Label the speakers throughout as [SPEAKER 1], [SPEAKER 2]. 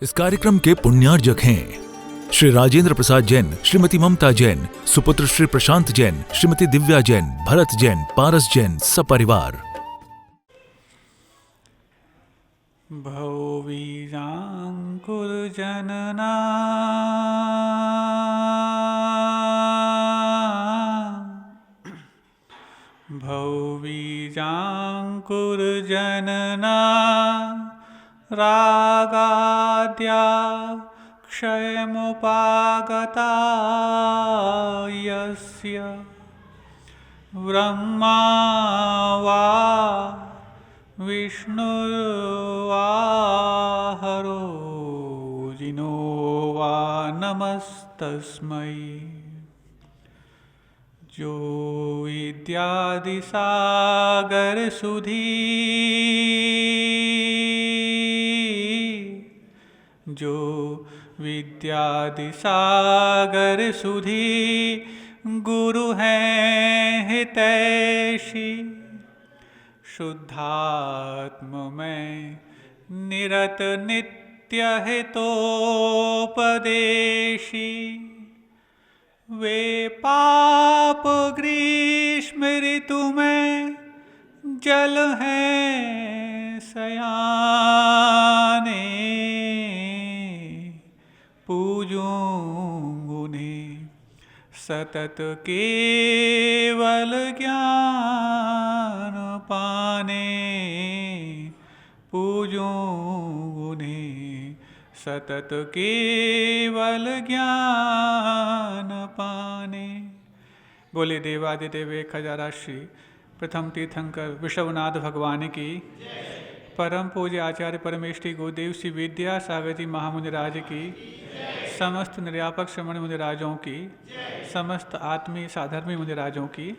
[SPEAKER 1] इस कार्यक्रम के पुण्यार्जक हैं श्री राजेंद्र प्रसाद जैन, श्रीमती ममता जैन, सुपुत्र श्री प्रशांत जैन, श्रीमती दिव्या जैन, भरत जैन, पारस जैन, सपरिवार।
[SPEAKER 2] भौवीराङ्कुरजनना भौवीराङ्कुरजनना रागाद्या क्षयमुपागता यस्य ब्रह्मा वा विष्णुर्वा हरो जिनो वा नमस्तस्मै। जो विद्यादिसागर सुधी जो विद्यादिसागर सुधी गुरु हैं हितैषी शुद्धात्म में निरत नित्य हितोपदेशी वे पाप ग्रीष्म ऋतु में जल हैं सयाने पूजूं उन्हें सतत केवल ज्ञान पाने पूजूं उन्हें सतत केवल ज्ञान पाने। बोले देवादिदेव 1000 श्री प्रथम तीर्थंकर विश्वनाथ भगवान की, परम पूज्य आचार्य परमेष्ठी गुरुदेव श्री विद्या सागर जी महामुनि राज की, समस्त निर्यापक श्रमण मुनि राजों की, समस्त आत्मीय साधर्मी मुनि राजों की।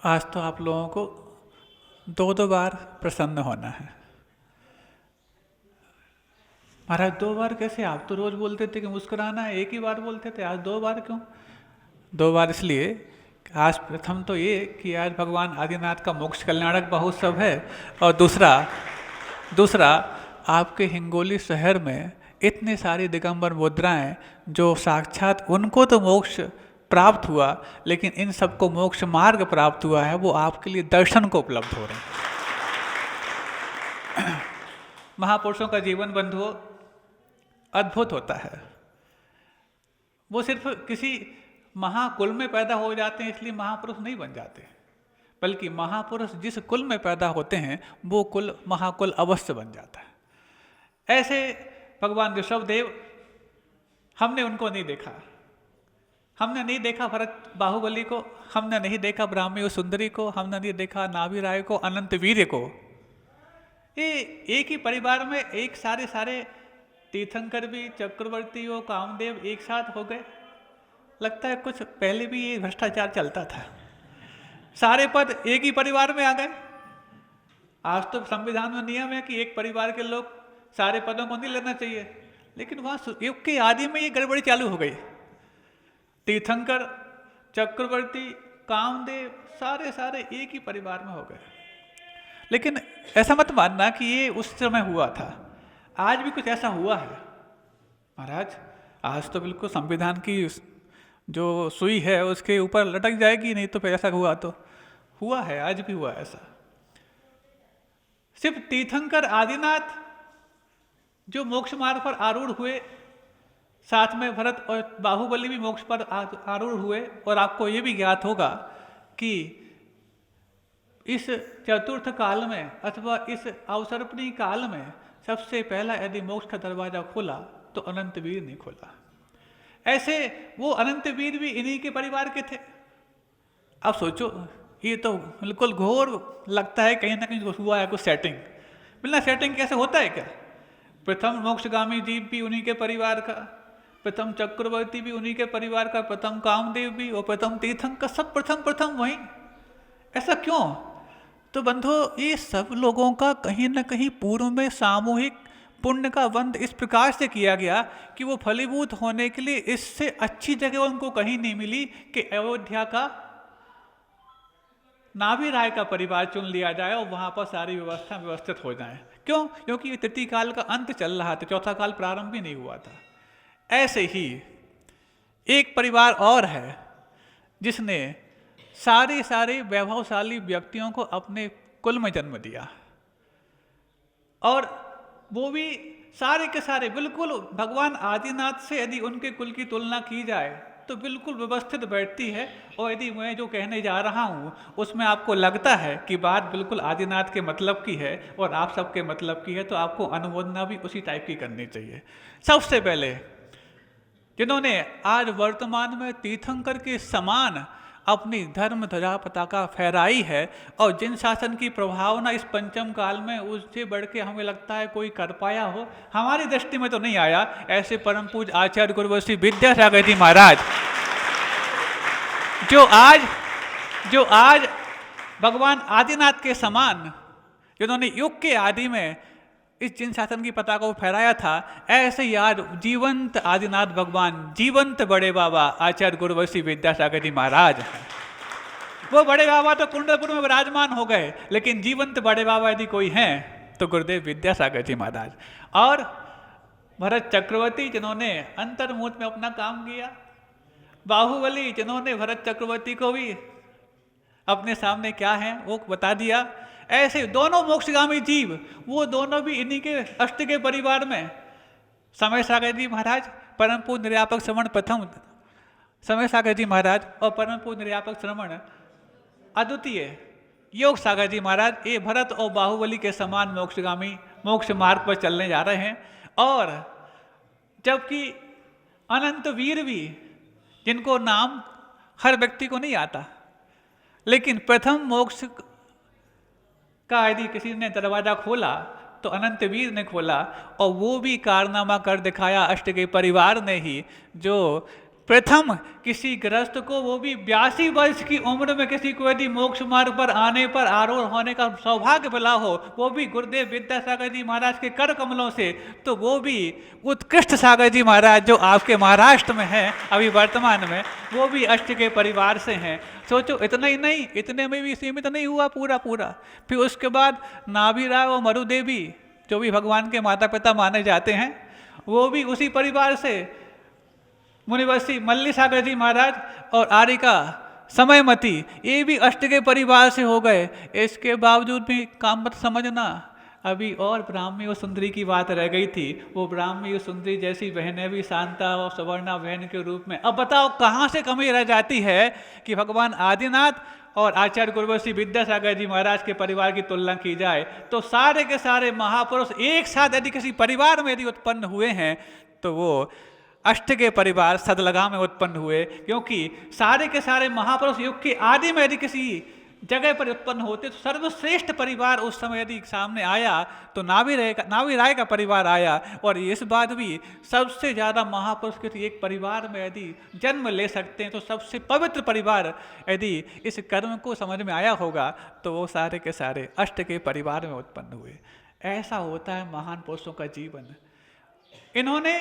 [SPEAKER 2] आज तो आप लोगों को दो बार प्रसन्न होना है। महाराज 2 बार कैसे? आप तो रोज बोलते थे कि मुस्कुराना है, एक ही बार बोलते थे, आज 2 बार क्यों? 2 बार इसलिए, आज प्रथम तो ये कि आज भगवान आदिनाथ का मोक्ष कल्याणक महोत्सव है, और दूसरा आपके हिंगोली शहर में इतनी सारी दिगंबर मुद्राएं जो साक्षात उनको तो मोक्ष प्राप्त हुआ, लेकिन इन सबको मोक्ष मार्ग प्राप्त हुआ है, वो आपके लिए दर्शन को उपलब्ध हो रहे हैं। महापुरुषों का जीवन बंधुओं अद्भुत होता है। वो सिर्फ किसी महाकुल में पैदा हो जाते हैं इसलिए महापुरुष नहीं बन जाते, बल्कि महापुरुष जिस कुल में पैदा होते हैं वो कुल महाकुल अवश्य बन जाता है। ऐसे भगवान ऋषभदेव, हमने उनको नहीं देखा, हमने नहीं देखा भरत बाहुबली को, हमने नहीं देखा ब्राह्मी और सुंदरी को, हमने नहीं देखा नाभि राय को, अनंत वीर्य को। ये एक ही परिवार में एक सारे तीर्थंकर भी, चक्रवर्ती और कामदेव एक साथ हो गए। लगता है कुछ पहले भी ये भ्रष्टाचार चलता था, सारे पद एक ही परिवार में आ गए। आज तो संविधान में नियम है कि एक परिवार के लोग सारे पदों को नहीं लेना चाहिए, लेकिन वहाँ युग के आदि में ये गड़बड़ी चालू हो गई। तीर्थंकर, चक्रवर्ती, कामदेव सारे एक ही परिवार में हो गए। लेकिन ऐसा मत मानना कि ये उस समय हुआ था, आज भी कुछ ऐसा हुआ है। महाराज आज तो बिल्कुल संविधान की जो सुई है उसके ऊपर लटक जाएगी, नहीं तो फिर ऐसा हुआ तो हुआ है, आज भी हुआ ऐसा। सिर्फ तीर्थंकर आदिनाथ जो मोक्ष मार्ग पर आरूढ़ हुए, साथ में भरत और बाहुबली भी मोक्ष पर आरूढ़ हुए। और आपको ये भी ज्ञात होगा कि इस चतुर्थ काल में अथवा इस अवसर्पणी काल में सबसे पहला यदि मोक्ष का दरवाजा खोला तो अनंत वीर ने खोला। ऐसे वो अनंत वीर भी इन्हीं के परिवार के थे। अब सोचो, ये तो बिल्कुल घोर लगता है, कहीं ना कहीं हुआ है कुछ सेटिंग। बिना सेटिंग कैसे होता है क्या? प्रथम मोक्षगामी जीव भी उन्हीं के परिवार का, प्रथम चक्रवर्ती भी उन्हीं के परिवार का, प्रथम कामदेव भी और प्रथम तीर्थंकर, सब प्रथम वहीं। ऐसा क्यों? तो बंधु, ये सब लोगों का कहीं ना कहीं पूर्व में सामूहिक पुण्य का बंध इस प्रकार से किया गया कि वो फलीभूत होने के लिए इससे अच्छी जगह उनको कहीं नहीं मिली कि अयोध्या का नाभि राय का परिवार चुन लिया जाए और वहाँ पर सारी व्यवस्था व्यवस्थित हो जाए। क्यों? क्योंकि तृतीय काल का अंत चल रहा था, चौथा काल प्रारंभ भी नहीं हुआ था। ऐसे ही एक परिवार और है जिसने सारे वैभवशाली व्यक्तियों को अपने कुल में जन्म दिया, और वो भी सारे के सारे बिल्कुल भगवान आदिनाथ से यदि उनके कुल की तुलना की जाए तो बिल्कुल व्यवस्थित बैठती है। और यदि मैं जो कहने जा रहा हूँ उसमें आपको लगता है कि बात बिल्कुल आदिनाथ के मतलब की है और आप सबके मतलब की है, तो आपको अनुमोदना भी उसी टाइप की करनी चाहिए। सबसे पहले जिन्होंने आज वर्तमान में तीर्थंकर के समान अपनी धर्म ध्वजा पताका फहराई है और जिन शासन की प्रभावना इस पंचम काल में उससे बढ़ के हमें लगता है कोई कर पाया हो, हमारी दृष्टि में तो नहीं आया, ऐसे परम पूज्य आचार्य गुरुवर्षी विद्यासागर जी महाराज जो आज भगवान आदिनाथ के समान जिन्होंने युग के आदि में इस जिन शासन की पताका को फहराया था, ऐसे ही आज जीवंत आदिनाथ भगवान, जीवंत बड़े बाबा आचार्य गुरुवर्षी विद्यासागर जी महाराज हैं। वो बड़े बाबा तो कुंडलपुर में विराजमान हो गए, लेकिन जीवंत बड़े बाबा यदि कोई हैं तो गुरुदेव विद्यासागर जी महाराज। और भरत चक्रवर्ती जिन्होंने अंतर्मुख में अपना काम किया, बाहुबली जिन्होंने भरत चक्रवर्ती को भी अपने सामने क्या है वो बता दिया। ऐसे दोनों मोक्षगामी जीव, वो दोनों भी इन्हीं के अष्ट के परिवार में, समय सागर जी महाराज, परम पूज्य निर्यापक श्रवण प्रथम समय सागर जी महाराज और परम पूज्य निर्यापक श्रवण अद्वितीय योग सागर जी महाराज, ये भरत और बाहुबली के समान मोक्षगामी मोक्ष मार्ग पर चलने जा रहे हैं। और जबकि अनंत वीर भी, जिनको नाम हर व्यक्ति को नहीं आता, लेकिन प्रथम मोक्ष का यदि किसी ने दरवाजा खोला तो अनंत वीर ने खोला, और वो भी कारनामा कर दिखाया अष्ट के परिवार ने ही, जो प्रथम किसी गृहस्थ को, वो भी 82 वर्ष की उम्र में किसी को यदि मोक्ष मार्ग पर आने पर आरूढ़ होने का सौभाग्य मिला हो, वो भी गुरुदेव विद्यासागर जी महाराज के कर कमलों से, तो वो भी उत्कृष्ट सागर जी महाराज जो आपके महाराष्ट्र में हैं अभी वर्तमान में, वो भी अष्ट के परिवार से हैं। सोचो, इतना ही नहीं, इतने में भी सीमित नहीं हुआ पूरा। फिर उसके बाद नाभि राय और मरु देवी जो भी भगवान के माता पिता माने जाते हैं, वो भी उसी परिवार से, मुनिवर्षी मल्ली सागर जी महाराज और आरिका समयमती, ये भी अष्ट के परिवार से हो गए। इसके बावजूद भी काम मत समझना, अभी और ब्राह्मी और सुंदरी की बात रह गई थी। वो ब्राह्मी और सुंदरी जैसी बहनें भी शांता और सवर्णा बहन के रूप में, अब बताओ कहाँ से कमी रह जाती है कि भगवान आदिनाथ और आचार्य गुरुवर्षी विद्यासागर जी महाराज के परिवार की तुलना की जाए तो सारे के सारे महापुरुष एक साथ यदि किसी परिवार में यदि उत्पन्न हुए हैं तो वो अष्ट के परिवार सदलगा में उत्पन्न हुए, क्योंकि सारे के सारे महापुरुष युग के आदि में यदि किसी जगह पर उत्पन्न होते तो सर्वश्रेष्ठ परिवार उस समय यदि सामने आया तो नाभि राय का परिवार आया। और इस बात भी सबसे ज़्यादा महापुरुष किसी एक परिवार में यदि जन्म ले सकते हैं तो सबसे पवित्र परिवार यदि इस कर्म को समझ में आया होगा तो वो सारे के सारे अष्ट के परिवार में उत्पन्न हुए। ऐसा होता है महान पुरुषों का जीवन। इन्होंने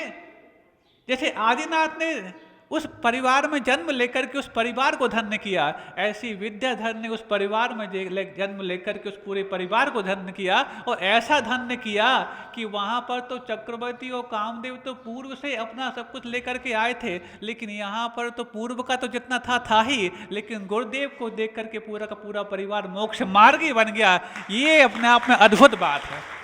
[SPEAKER 2] जैसे आदिनाथ ने उस परिवार में जन्म लेकर के उस परिवार को धन्य किया, ऐसी विद्याधर ने उस परिवार में जन्म लेकर के उस पूरे परिवार को धन्य किया। और ऐसा धन्य किया कि वहाँ पर तो चक्रवर्ती और कामदेव तो पूर्व से अपना सब कुछ लेकर के आए थे, लेकिन यहाँ पर तो पूर्व का तो जितना था ही, लेकिन गुरुदेव को देख करके पूरा का पूरा परिवार मोक्ष मार्गी बन गया। ये अपने आप में अद्भुत बात है।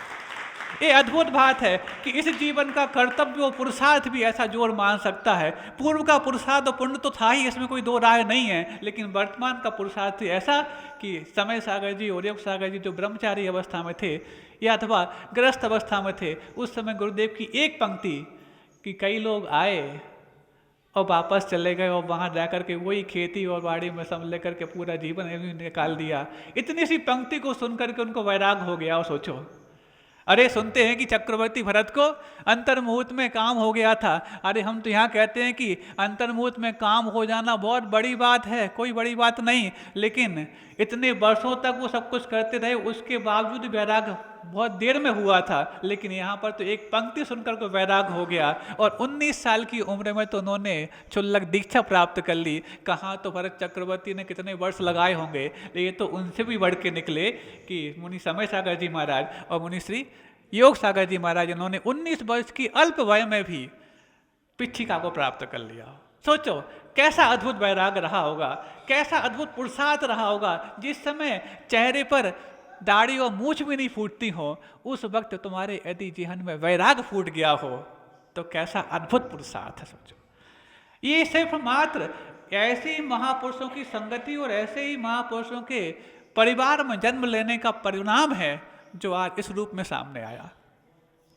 [SPEAKER 2] ये अद्भुत बात है कि इस जीवन का कर्तव्य और पुरुषार्थ भी ऐसा जोर मान सकता है। पूर्व का पुरुषार्थ और पुण्य तो था ही, इसमें कोई दो राय नहीं है, लेकिन वर्तमान का पुरुषार्थ ऐसा कि समय सागर जी और योग सागर जी जो ब्रह्मचारी अवस्था में थे या अथवा ग्रस्त अवस्था में थे, उस समय गुरुदेव की एक पंक्ति कि कई लोग आए और वापस चले गए और वहाँ जाकर के वही खेती और बाड़ी में सब लेकर के पूरा जीवन निकाल दिया। इतनी सी पंक्ति को सुन करके उनको वैराग हो गया। और सोचो, अरे सुनते हैं कि चक्रवर्ती भरत को अंतर्मुहूर्त में काम हो गया था। अरे हम तो यहाँ कहते हैं कि अंतर्मुहूर्त में काम हो जाना बहुत बड़ी बात है, कोई बड़ी बात नहीं, लेकिन इतने वर्षों तक वो सब कुछ करते रहे, उसके बावजूद वैराग बहुत देर में हुआ था, लेकिन यहाँ पर तो एक पंक्ति सुनकर को वैराग हो गया। और 19 साल की उम्र में तो उन्होंने क्षुल्लक दीक्षा प्राप्त कर ली। कहाँ तो भरत चक्रवर्ती ने कितने वर्ष लगाए होंगे, ये तो उनसे भी बढ़ के निकले कि मुनि समय सागर जी महाराज और मुनि श्री योग सागर जी महाराज, इन्होंने 19 वर्ष की अल्प वय में भी पिच्छिका को प्राप्त कर लिया। सोचो कैसा अद्भुत वैराग रहा होगा, कैसा अद्भुत पुरुषार्थ रहा होगा। जिस समय चेहरे पर दाढ़ी और मूछ भी नहीं फूटती हो, उस वक्त तुम्हारे यदि जीवन में वैराग फूट गया हो तो कैसा अद्भुत पुरुषार्थ है। सोचो, ये सिर्फ मात्र ऐसे ही महापुरुषों की संगति और ऐसे ही महापुरुषों के परिवार में जन्म लेने का परिणाम है जो आज इस रूप में सामने आया।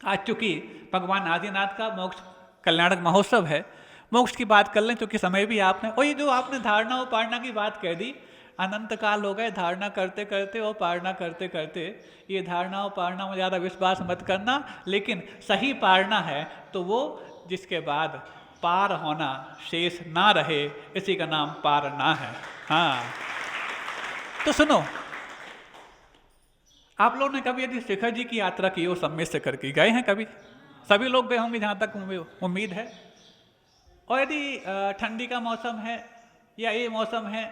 [SPEAKER 2] आज चूंकि भगवान आदिनाथ का मोक्ष कल्याणक महोत्सव है, मोक्ष की बात कर लें क्योंकि समय भी आपने, और ये जो आपने धारणा और पारणा की बात कह दी, अनंत काल हो गए धारणा करते करते और पारणा करते करते। ये धारणा और पारणा में ज़्यादा विश्वास मत करना, लेकिन सही पारणा है तो वो जिसके बाद पार होना शेष ना रहे, इसी का नाम पारना है। हाँ, तो सुनो, आप लोगों ने कभी यदि शिखर जी की यात्रा की हो सम्मिश्र शिखर की, गए हैं कभी? सभी लोग गए होंगे जहाँ तक उम्मीद है। और यदि ठंडी का मौसम है या ये मौसम है,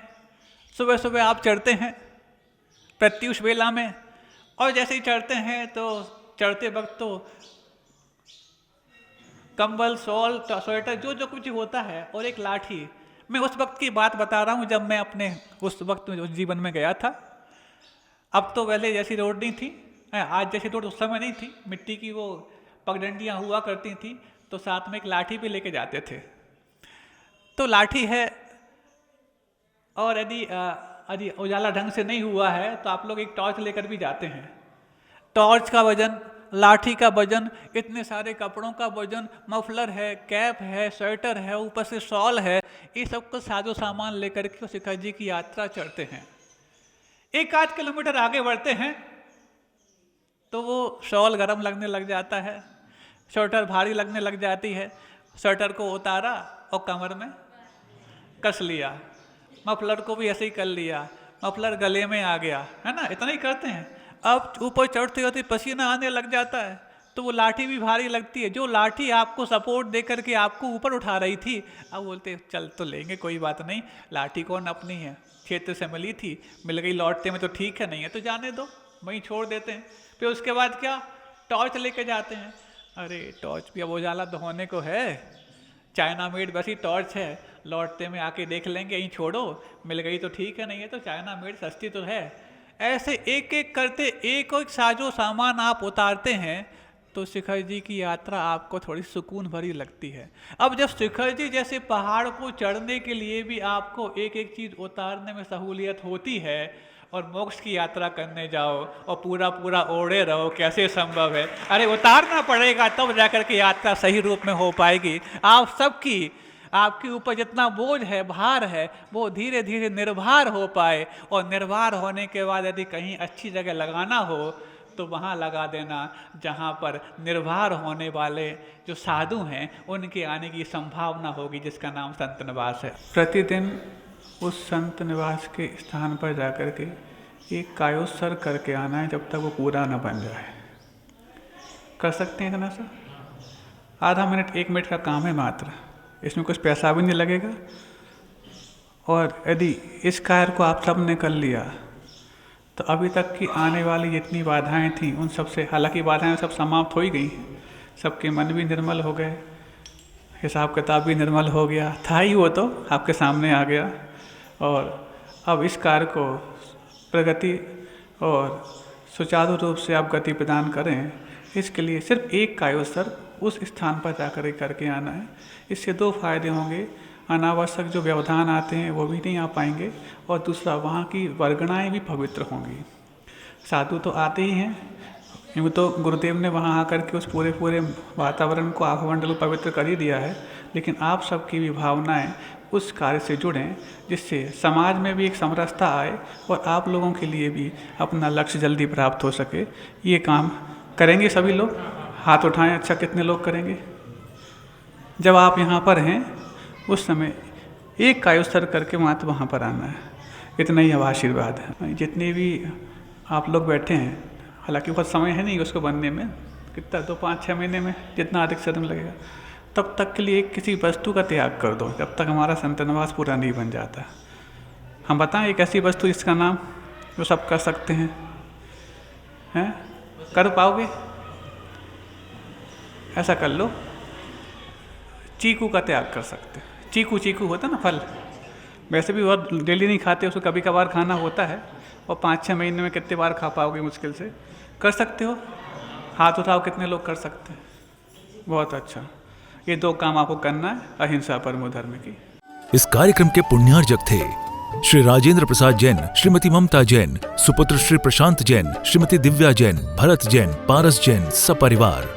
[SPEAKER 2] सुबह सुबह आप चढ़ते हैं प्रत्युष वेला में, और जैसे ही चढ़ते हैं तो चढ़ते वक्त तो कंबल, शॉल, स्वेटर जो जो कुछ होता है और एक लाठी। मैं उस वक्त की बात बता रहा हूँ जब मैं अपने उस वक्त उस जीवन में गया था। अब तो पहले जैसी रोड नहीं थी, आज जैसी रोड उस समय नहीं थी, मिट्टी की वो पगडंडियाँ हुआ करती थी, तो साथ में एक लाठी भी लेके जाते थे। तो लाठी है, और यदि उजाला ढंग से नहीं हुआ है तो आप लोग एक टॉर्च लेकर भी जाते हैं। टॉर्च का वजन, लाठी का वजन, इतने सारे कपड़ों का वजन, मफलर है, कैप है, स्वेटर है, ऊपर से शॉल है, ये सब कुछ साजो सामान लेकर के शिखर जी की यात्रा चढ़ते हैं। 1-8 किलोमीटर आगे बढ़ते हैं तो वो शॉल गर्म लगने लग जाता है, स्वेटर भारी लगने लग जाती है। स्वेटर को उतारा और कमर में कस लिया, मफलर को भी ऐसे ही कर लिया, मफलर गले में आ गया, है ना, इतना ही करते हैं। अब ऊपर चढ़ते होते पसीना आने लग जाता है तो वो लाठी भी भारी लगती है। जो लाठी आपको सपोर्ट दे करके आपको ऊपर उठा रही थी, अब बोलते चल तो लेंगे, कोई बात नहीं, लाठी कौन अपनी है, क्षेत्र से मिली थी, मिल गई लौटते में तो ठीक है, नहीं है तो जाने दो, वहीं छोड़ देते हैं। फिर उसके बाद क्या, टॉर्च लेके जाते हैं। अरे टॉर्च भी अब उजाला तो होने को है, चाइना मेड वैसी टॉर्च है, लौटते में आके देख लेंगे, यहीं छोड़ो, मिल गई तो ठीक है, नहीं है तो चाइना मेड सस्ती तो है। ऐसे एक एक करते एक एक साजो सामान आप उतारते हैं तो शिखर जी की यात्रा आपको थोड़ी सुकून भरी लगती है। अब जब शिखर जी जैसे पहाड़ को चढ़ने के लिए भी आपको एक एक चीज़ उतारने में सहूलियत होती है, और मोक्ष की यात्रा करने जाओ और पूरा पूरा ओढ़े रहो, कैसे संभव है? अरे उतारना पड़ेगा तब जाकर के यात्रा सही रूप में हो पाएगी। आप सबकी, आपके ऊपर जितना बोझ है, भार है, वो धीरे धीरे निर्भर हो पाए, और निर्भर होने के बाद यदि कहीं अच्छी जगह लगाना हो तो वहाँ लगा देना जहाँ पर निर्भर होने वाले जो साधु हैं उनके आने की संभावना होगी, जिसका नाम संत निवास है। प्रतिदिन उस संत निवास के स्थान पर जाकर के एक कायोत्सर्ग करके आना है जब तक वो पूरा न बन जाए। कर सकते हैं इतना सा, आधा मिनट 1 मिनट का काम है मात्र, इसमें कुछ पैसा भी नहीं लगेगा। और यदि इस कार्य को आप सब ने कर लिया तो अभी तक की आने वाली जितनी बाधाएं थीं उन सब से, हालांकि बाधाएं सब समाप्त हो ही गई, सबके मन भी निर्मल हो गए, हिसाब किताब भी निर्मल हो गया था ही, वो तो आपके सामने आ गया। और अब इस कार्य को प्रगति और सुचारू रूप से आप गति प्रदान करें, इसके लिए सिर्फ एक कायोत्सर्ग उस स्थान पर जाकर करके आना है। इससे 2 फायदे होंगे, अनावश्यक जो व्यवधान आते हैं वो भी नहीं आ पाएंगे, और दूसरा वहाँ की वर्गणाएँ भी पवित्र होंगी। साधु तो आते ही हैं, यूँ तो गुरुदेव ने वहाँ आकर के उस पूरे वातावरण को, आभमंडल को पवित्र कर ही दिया है, लेकिन आप सबकी भी भावनाएँ उस कार्य से जुड़ें जिससे समाज में भी एक समरसता आए और आप लोगों के लिए भी अपना लक्ष्य जल्दी प्राप्त हो सके। ये काम करेंगे सभी लोग? हाथ उठाएं। अच्छा, कितने लोग करेंगे? जब आप यहाँ पर हैं उस समय एक कायोत्सर्ग करके मात्र वहाँ पर आना है, इतना ही अब आशीर्वाद है। जितने भी आप लोग बैठे हैं हालांकि बहुत समय है नहीं उसको बनने में, कितना 2-5-6 महीने में जितना अधिक से अधिक लगेगा, तब तक के लिए किसी वस्तु का त्याग कर दो जब तक हमारा संतनवास पूरा नहीं बन जाता। हम बताएं एक ऐसी वस्तु जिसका नाम जो सब कर सकते हैं, कर पाओगे? ऐसा कर लो, चीकू का त्याग कर सकते। चीकू होता ना फल, वैसे भी बहुत डेली नहीं खाते, उसको कभी कभार खाना होता है, और 5-6 महीने में कितने बार खा पाओगे? मुश्किल से कर सकते हो। हाथ उठाओ, कितने लोग कर सकते हैं? बहुत अच्छा। ये 2 काम आपको करना है, अहिंसा परमो धर्म की।
[SPEAKER 1] इस कार्यक्रम के पुण्यार्जक थे श्री राजेंद्र प्रसाद जैन, श्रीमती ममता जैन, सुपुत्र श्री प्रशांत जैन, श्रीमती दिव्या जैन, भरत जैन, पारस जैन, सपरिवार।